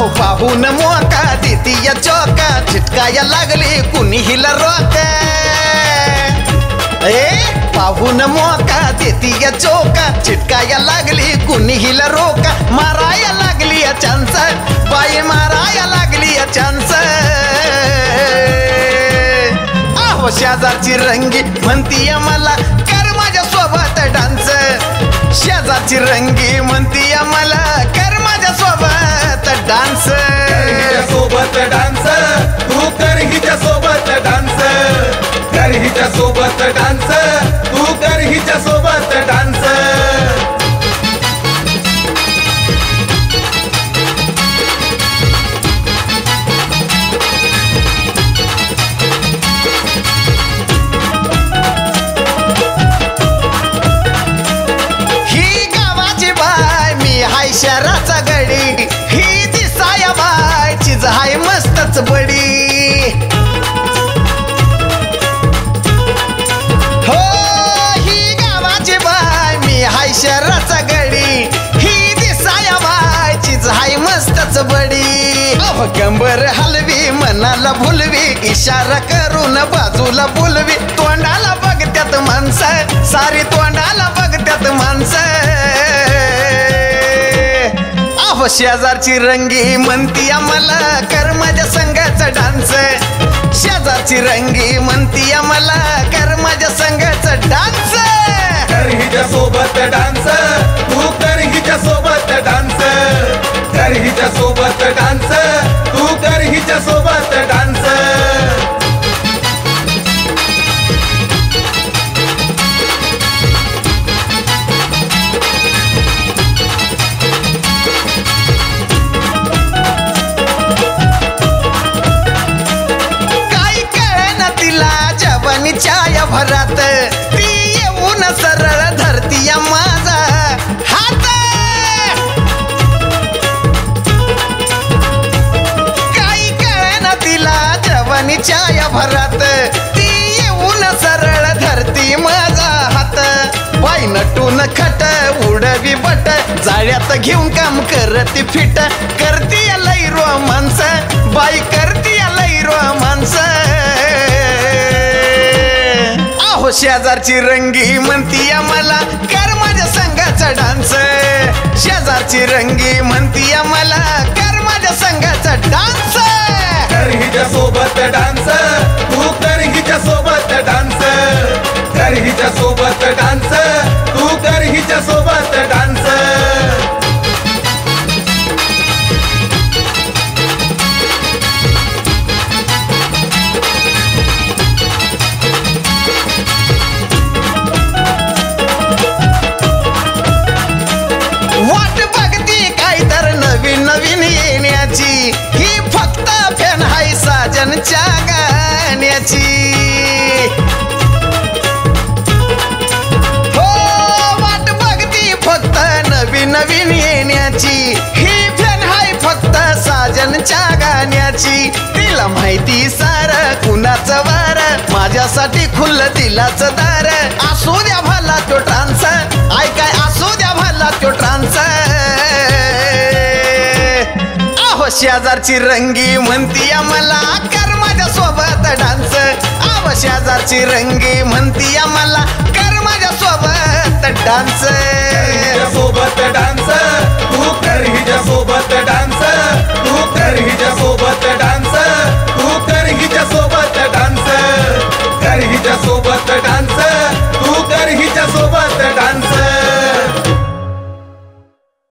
अहो पाहून मोका देतीय चोका चिटकाया लागली कुणी हिला रोका पाहून मोका देतीय चोका चिटकाया लागली कुणी हिला रोका माराया लागली चान्स बाई माराया लागली चान्स अहो शेजारची रंगी म्हणतीय मला कर माझ्या सोबत डान्स शेजारची रंगी म्हणतीय मला कर माझ्या सोबत डान्स सोबत डान्स तू कर हिच्या सोबत डान्स कर हिच्या सोबत डान्स तू कर हिच्या सोबत डान्स ही गावाची बाय मी हाय शहराचा गडी ही दिसाया बाय चीज हाय मस्तच बडी हो ही गावाची बाय मी हाय शहराचा गडी ही दिसाया बाय चीज हाय मस्तच बडी अहो कंबर हलवी मनाला भुलवी इशारा करून बाजूला बोलवी तोंडाला बघत्यात माणसं सारी तोंडाला बघत्यात माणसं अहो शेजारची रंगी म्हणती आम्हाला कर माझ्या संघाचा डान्स शेजारची रंगी म्हणती आम्हाला कर माझ्या संघाचा डान्स कर हिच्या सोबत डान्स तू कर हिच्या सोबत डान्स कर हिच्या सोबत डान्स तू कर हिच्या सोबत डान्स काय कळेना तिला जवानीच्या या भरात ती येऊन सरळ धरती माझा हात काही कळेना तिला जवानीच्या या भरात ती येऊन सरळ धरती माझा हात बाई नटून खट उडवी बट जाळ्यात घेऊन काम करती फिट करती लई रोमांस बाई करती लई रोमांस अहो शेजारची रंगी म्हणती मला कर माझ्या संघाचा डान्स शेजारची रंगी म्हणती मला कर माझ्या संघाचा डान्स कर हिच्या सोबत डान्स तू कर हिच्या सोबत डान्स कर हिच्या सोबत डान्स तू कर हिच्या सोबत डान्स वाट बघती काय तर नवीन नवीन येण्याची ही फक्त फॅन हाय साजनच्या गाण्याची हो वाट बघती फक्त नवीन नवीन येण्याची ही फॅन हाय फक्त साजनच्या गाण्याची तिला माहिती सार कुणाचं वार माझ्यासाठी खुल्लं दिलाच दार असू द्या भला तो ट्रान्स ऐकाय असू द्या भला तो ट्रान्स अहो शेजारची रंगी म्हणती मला कर माझ्या सोबत डान्स अहो शेजारची रंगी म्हणती मला कर माझ्या सोबत डान्स सोबत डान्स